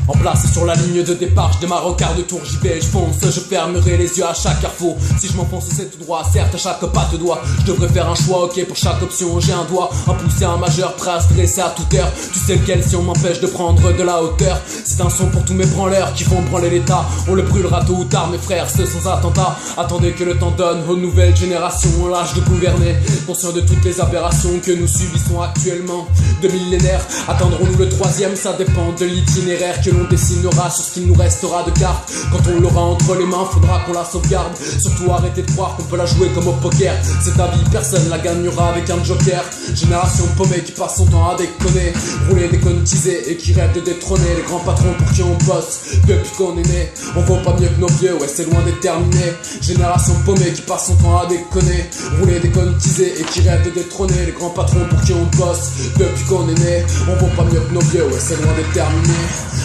En place sur la ligne de départ, je démarre au quart de tour, j'y vais, je fonce, je fermerai les yeux à chaque carrefour. Si je m'enfonce c'est tout droit, certes à chaque pas de doigt, je devrais faire un choix, ok pour chaque option j'ai un doigt, un poussé, un majeur, prêt à se dresser à toute heure. Tu sais lequel si on m'empêche de prendre de la hauteur. C'est un son pour tous mes branleurs qui font branler l'état. On le brûlera tôt ou tard mes frères, ce sans attentat. Attendez que le temps donne aux nouvelles générations l'âge de gouverner, conscient de toutes les aberrations que nous subissons actuellement. De millénaires, attendrons-nous le troisième, ça dépend de l'itinéraire que l'on dessinera sur ce qu'il nous restera de cartes. Quand on l'aura entre les mains, faudra qu'on la sauvegarde. Surtout arrêtez de croire qu'on peut la jouer comme au poker. C'est ta vie, personne la gagnera avec un joker. Génération paumée qui passe son temps à déconner, rouler, décontiser et qui rêve de détrôner les grands patrons pour qui on bosse depuis qu'on est né. On vaut pas mieux que nos vieux, ouais c'est loin d'être terminé. Génération paumée qui passe son temps à déconner, rouler, décontiser et qui rêve de détrôner les grands patrons pour qui on bosse depuis qu'on est né. On vaut pas mieux que nos vieux, ouais c'est loin d'être terminé.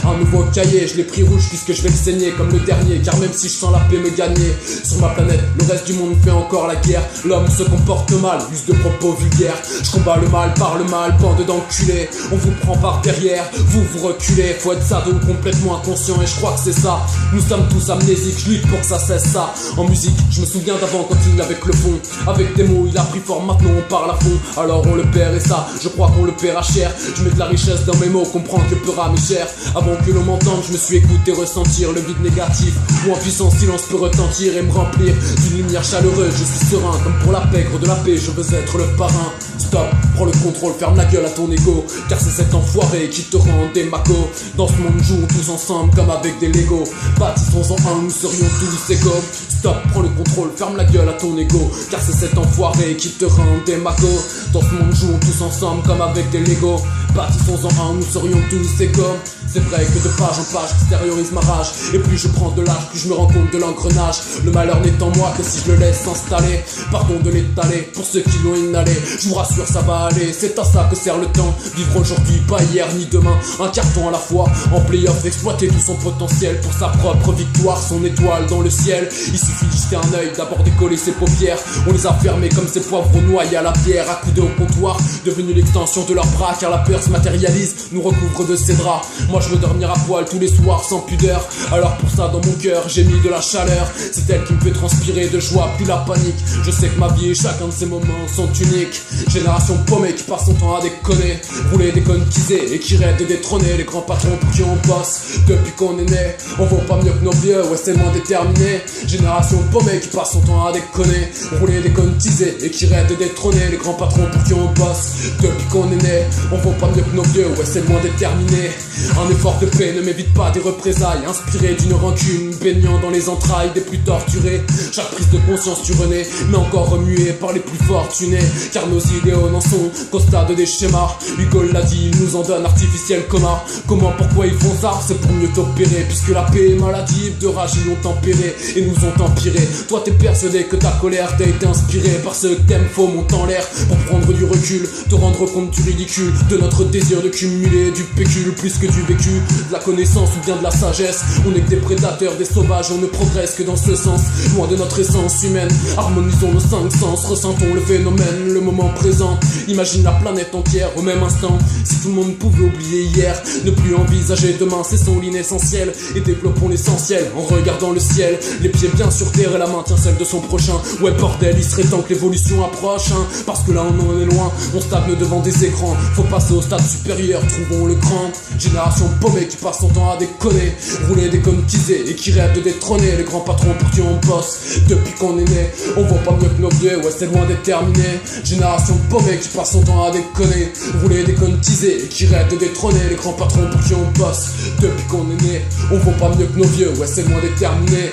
Un nouveau cahier, je l'ai pris rouge puisque je vais le saigner comme le dernier. Car même si je sens la paix me gagner sur ma planète, le reste du monde fait encore la guerre. L'homme se comporte mal, use de propos vulgaires. Je combats le mal par le mal, bande d'enculés. On vous prend par derrière, vous reculez. Faut être sado complètement inconscient et je crois que c'est ça. Nous sommes tous amnésiques, je lutte pour que ça cesse ça. En musique, je me souviens d'avant quand il avec le fond. Avec des mots, il a pris forme, maintenant on parle à fond. Alors on le perd et ça, je crois qu'on le paiera cher. Je mets de la richesse dans mes mots, comprendre que le peur m'est cher. Avant que l'on m'entende, je me suis écouté ressentir le vide négatif où un puissant silence peut retentir et me remplir d'une lumière chaleureuse. Je suis serein comme pour la pègre de la paix, je veux être le parrain. Stop, prends le contrôle, ferme la gueule à ton ego. Car c'est cet enfoiré qui te rend des macos. Dans ce monde jouons tous ensemble comme avec des Legos. Bâtissons en un, nous serions tous égaux. Stop, prends le contrôle, ferme la gueule à ton ego. Car c'est cet enfoiré qui te rend des macos. Dans ce monde jouons tous ensemble comme avec des Legos. Bâtissons en un, nous serions tous égaux. C'est vrai que de page en page extériorise ma rage. Et plus je prends de l'âge, plus je me rends compte de l'engrenage. Le malheur n'est en moi que si je le laisse s'installer. Pardon de l'étaler, pour ceux qui l'ont inhalé. Je vous rassure ça va aller, c'est à ça que sert le temps. Vivre aujourd'hui, pas hier ni demain. Un carton à la fois, en play-off, exploiter tout son potentiel. Pour sa propre victoire, son étoile dans le ciel. Il suffit de jeter un œil, d'abord décoller ses paupières. On les a fermés comme ces poivrons noyés à la bière. Accoudés au comptoir, devenu l'extension de leurs bras. Car la peur se matérialise, nous recouvre de ses draps. Moi je veux dormir à poil tous les soirs sans pudeur. Alors pour ça dans mon cœur j'ai mis de la chaleur. C'est elle qui me fait transpirer de joie puis la panique. Je sais que ma vie et chacun de ces moments sont uniques. Génération paumée qui passe son temps à déconner, rouler, décontiser et qui rêve de détrôner les grands patrons pour qui on bosse depuis qu'on est né. On vaut pas mieux que nos vieux, ouais c'est moins déterminé. Génération paumée qui passe son temps à déconner, rouler, décontiser et qui rêve de détrôner les grands patrons pour qui on bosse depuis qu'on est né. On vaut pas mieux que nos vieux, ouais c'est moins déterminé. Un effort de paix ne m'évite pas des représailles, inspiré d'une rancune, baignant dans les entrailles des plus torturés. Chaque prise de conscience tu renais, mais encore remué par les plus fortunés. Car nos idéaux n'en sont qu'au stade des schémas. Hugo l'a dit, ils nous en donnent artificiel coma. Comment, pourquoi ils font ça? C'est pour mieux t'opérer. Puisque la paix est maladive, de rage ils l'ont tempéré et nous ont empiré. Toi t'es persuadé que ta colère t'a été inspirée par ce thème faux monte en l'air. Pour prendre du recul, te rendre compte du ridicule de notre désir de cumuler du pécule plus que du vécu, de la connaissance ou bien de la sagesse. On est que des prédateurs, des sauvages, on ne progresse que dans ce sens. Loin de notre essence humaine, harmonisons nos cinq sens, ressentons le phénomène, le moment présent. Imagine la planète entière au même instant. Si tout le monde pouvait oublier hier, ne plus envisager demain, cessons l'inessentiel et développons l'essentiel en regardant le ciel. Les pieds bien sur terre et la main tient celle de son prochain. Ouais bordel, il serait temps que l'évolution approche hein. Parce que là on en est loin, on stagne devant des écrans. Faut passer au stade supérieur, trouvons le cran. Génération paumée qui passe son temps à déconner, rouler, décontiser et qui rêve de détrôner les grands patrons pour qui on bosse depuis qu'on est né. On voit pas mieux que nos vieux, ouais c'est loin d'être terminé. Génération paumée qui passe son temps à déconner, rouler, décontiser et qui rêve de détrôner les grands patrons pour qui on bosse depuis qu'on est né. On voit pas mieux que nos vieux, ouais c'est loin d'être terminé.